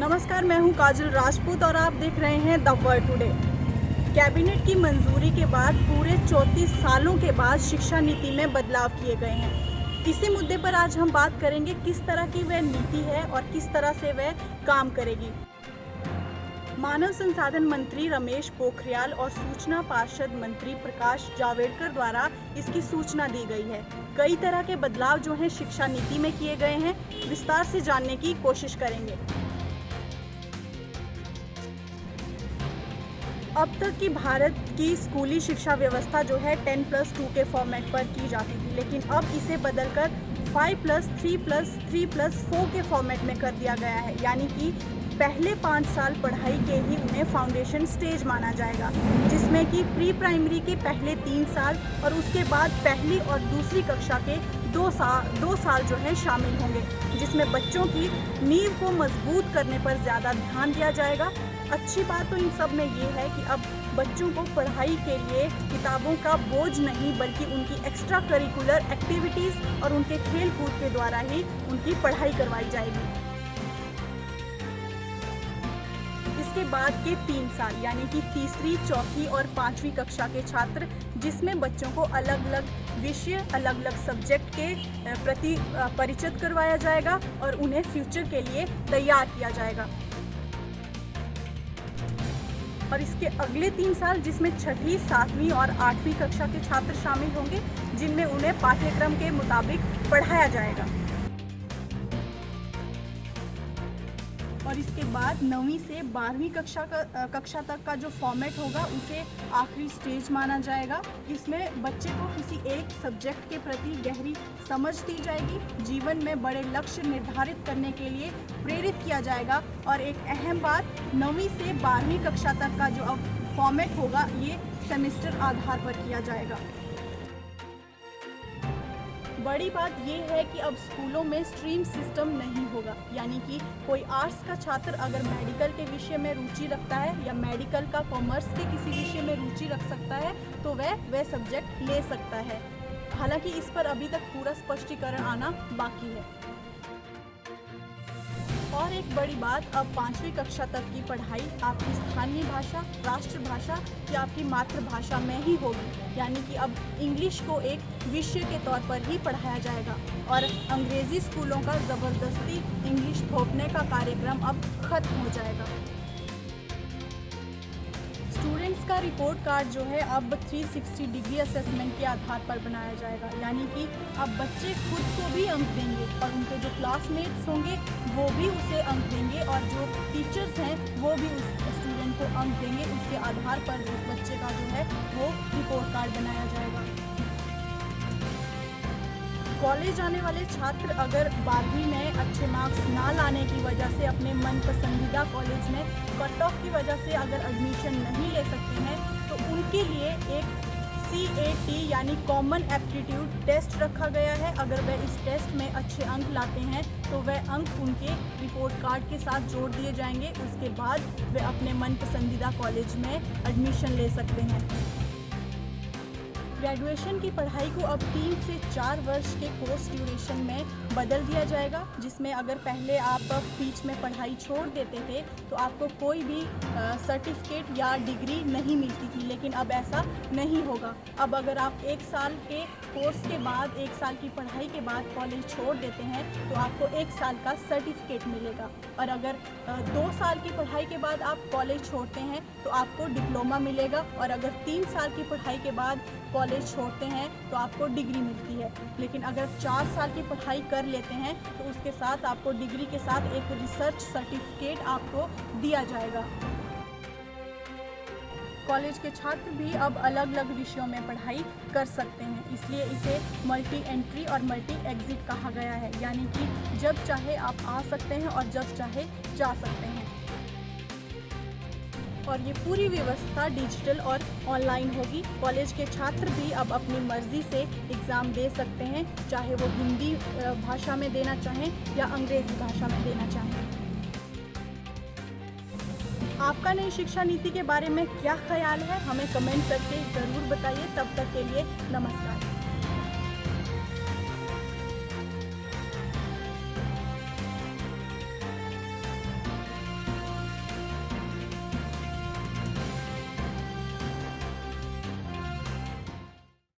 नमस्कार, मैं हूं काजल राजपूत और आप देख रहे हैं द वर्ल्ड टुडे। कैबिनेट की मंजूरी के बाद पूरे 34 सालों के बाद शिक्षा नीति में बदलाव किए गए हैं। इसी मुद्दे पर आज हम बात करेंगे किस तरह की वह नीति है और किस तरह से वह काम करेगी। मानव संसाधन मंत्री रमेश पोखरियाल और सूचना पार्षद मंत्री प्रकाश जावड़ेकर द्वारा इसकी सूचना दी गई है। कई तरह के बदलाव जो हैं शिक्षा नीति में किए गए हैं, विस्तार से जानने की कोशिश करेंगे। अब तक की भारत की स्कूली शिक्षा व्यवस्था जो है 10+2 के फॉर्मेट पर की जाती थी, लेकिन अब इसे बदलकर 5+3+3+4 के फॉर्मेट में कर दिया गया है। यानी कि पहले 5 साल पढ़ाई के ही उन्हें फाउंडेशन स्टेज माना जाएगा, जिसमें कि प्री प्राइमरी के पहले 3 साल और उसके बाद पहली और दूसरी कक्षा के 2 साल जो है शामिल होंगे, जिसमें बच्चों की नींव को मजबूत करने पर ज़्यादा ध्यान दिया जाएगा। अच्छी बात तो इन सब में ये है कि अब बच्चों को पढ़ाई के लिए किताबों का बोझ नहीं, बल्कि उनकी एक्स्ट्रा करिकुलर एक्टिविटीज़ और उनके खेल कूद के द्वारा ही उनकी पढ़ाई करवाई जाएगी। इसके बाद के 3 साल यानी कि तीसरी, चौथी और 5वीं कक्षा के छात्र, जिसमें बच्चों को अलग अलग विषय, अलग अलग सब्जेक्ट के प्रति परिचित करवाया जाएगा और उन्हें फ्यूचर के लिए तैयार किया जाएगा। और इसके अगले 3 साल, जिसमें 6वीं, 7वीं और 8वीं कक्षा के छात्र शामिल होंगे, जिनमें उन्हें पाठ्यक्रम के मुताबिक पढ़ाया जाएगा। और इसके बाद 9वीं से 12वीं कक्षा तक का जो फॉर्मेट होगा, उसे आखिरी स्टेज माना जाएगा। इसमें बच्चे को किसी एक सब्जेक्ट के प्रति गहरी समझ दी जाएगी, जीवन में बड़े लक्ष्य निर्धारित करने के लिए प्रेरित किया जाएगा। और एक अहम बात, 9वीं से 12वीं कक्षा तक का जो अब फॉर्मेट होगा, ये सेमेस्टर आधार पर किया जाएगा। बड़ी बात यह है कि अब स्कूलों में स्ट्रीम सिस्टम नहीं होगा, यानी कि कोई आर्ट्स का छात्र अगर मेडिकल के विषय में रुचि रखता है या मेडिकल का कॉमर्स के किसी विषय में रुचि रख सकता है, तो वह सब्जेक्ट ले सकता है। हालांकि इस पर अभी तक पूरा स्पष्टीकरण आना बाकी है। और एक बड़ी बात, अब 5वीं कक्षा तक की पढ़ाई आपकी स्थानीय भाषा, राष्ट्रभाषा या आपकी मातृभाषा में ही होगी। यानी कि अब इंग्लिश को एक विषय के तौर पर ही पढ़ाया जाएगा और अंग्रेज़ी स्कूलों का ज़बरदस्ती इंग्लिश थोपने का कार्यक्रम अब खत्म हो जाएगा। स्टूडेंट्स का रिपोर्ट कार्ड जो है अब 360 डिग्री असेसमेंट के आधार पर बनाया जाएगा। यानी कि अब बच्चे खुद को भी अंक देंगे और उनके जो क्लासमेट्स होंगे वो भी उसे अंक देंगे, और जो टीचर्स हैं वो भी उस स्टूडेंट को अंक देंगे। उसके आधार पर उस बच्चे का जो है वो रिपोर्ट कार्ड बनाया जाएगा। कॉलेज आने वाले छात्र अगर 12वीं में अच्छे मार्क्स ना लाने की वजह से अपने मन पसंदीदा कॉलेज में कट ऑफ की वजह से अगर एडमिशन नहीं ले सकते हैं, तो उनके लिए एक CAT यानी कॉमन एप्टीट्यूड टेस्ट रखा गया है। अगर वह इस टेस्ट में अच्छे अंक लाते हैं तो वह अंक उनके रिपोर्ट कार्ड के साथ जोड़ दिए जाएंगे। उसके बाद वे अपने मन पसंदीदा कॉलेज में एडमिशन ले सकते हैं। ग्रेजुएशन की पढ़ाई को अब 3 से 4 वर्ष के कोर्स ड्यूरेशन में बदल दिया जाएगा, जिसमें अगर पहले आप बीच में पढ़ाई छोड़ देते थे तो आपको कोई भी सर्टिफिकेट या डिग्री नहीं मिलती थी, लेकिन अब ऐसा नहीं होगा। अब अगर आप 1 साल के कोर्स के बाद, 1 साल की पढ़ाई के बाद कॉलेज छोड़ देते हैं तो आपको 1 साल का सर्टिफिकेट मिलेगा। और अगर 2 साल की पढ़ाई के बाद आप कॉलेज छोड़ते हैं तो आपको डिप्लोमा मिलेगा। और अगर 3 साल की पढ़ाई के बाद कॉलेज छोड़ते हैं तो आपको डिग्री मिलती है। लेकिन अगर 4 साल की पढ़ाई कर लेते हैं तो उसके साथ आपको डिग्री के साथ एक रिसर्च सर्टिफिकेट आपको दिया जाएगा। कॉलेज के छात्र भी अब अलग अलग विषयों में पढ़ाई कर सकते हैं, इसलिए इसे मल्टी एंट्री और मल्टी एग्जिट कहा गया है। यानी कि जब चाहे आप आ सकते हैं और जब चाहे जा सकते हैं। और ये पूरी व्यवस्था डिजिटल और ऑनलाइन होगी। कॉलेज के छात्र भी अब अपनी मर्ज़ी से एग्ज़ाम दे सकते हैं, चाहे वो हिंदी भाषा में देना चाहें या अंग्रेज़ी भाषा में देना चाहें। आपका नई शिक्षा नीति के बारे में क्या ख्याल है, हमें कमेंट करके ज़रूर बताइए। तब तक के लिए नमस्कार।